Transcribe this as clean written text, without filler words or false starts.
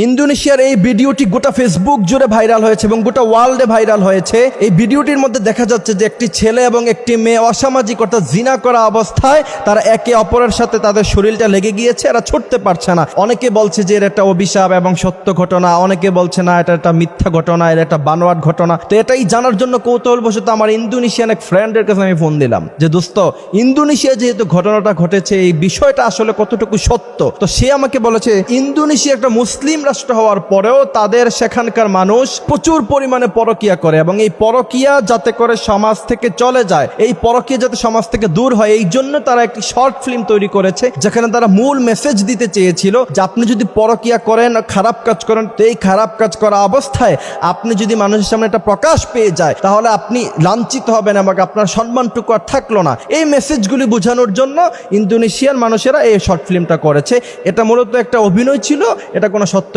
ইন্দোনেশিয়ার এই ভিডিওটি গোটা ফেসবুক জুড়ে ভাইরাল হয়েছে এবং গোটা ওয়ার্ল্ডে ভাইরাল হয়েছে। এই ভিডিওটির মধ্যে দেখা যাচ্ছে যে একটি ছেলে এবং একটি মেয়ে অসামাজিক অর্থাৎ জিনা করা অবস্থায় তারা একে অপরের সাথে তাদের শরীরটা লেগে গিয়েছে, এরা ছুটতে পারছে না। অনেকে বলছে যে এর একটা অভিশাপ এবং সত্য ঘটনা, অনেকে বলছে না এটা একটা মিথ্যা ঘটনা, এর একটা বানোয়াট ঘটনা। তো এটাই জানার জন্য কৌতূহলবশত আমার ইন্দোনেশিয়ান এক ফ্রেন্ডের কাছে আমি ফোন দিলাম যে দোস্ত, ইন্দোনেশিয়া যেহেতু ঘটনাটা ঘটেছে এই বিষয়টা আসলে কতটুকু সত্য। তো সে আমাকে বলেছে ইন্দোনেশিয়া একটা মুসলিম রাষ্ট্র হওয়ার পরেও তাদের সেখানকার মানুষ প্রচুর পরিমাণে পরকিয়া করে এবং এই পরকিয়া যাতে করে সমাজ থেকে চলে যায়, এই পরকিয়া যাতে সমাজ থেকে দূর হয়, এই জন্য তারা একটি শর্ট ফিল্ম তৈরি করেছে যেখানে তারা মূল মেসেজ দিতে চেয়েছিল যে আপনি যদি পরকিয়া করেন, খারাপ কাজ করেন, তো এই খারাপ কাজ করা অবস্থায় আপনি যদি মানুষের সামনে একটা প্রকাশ পেয়ে যায় তাহলে আপনি লাঞ্ছিত হবেন এবং আপনার সম্মানটুকু আর থাকলো না। এই মেসেজগুলি বোঝানোর জন্য ইন্দোনেশিয়ান মানুষেরা এই শর্ট ফিল্মটা করেছে। এটা মূলত একটা অভিনয় ছিল, এটা কোনো সত্য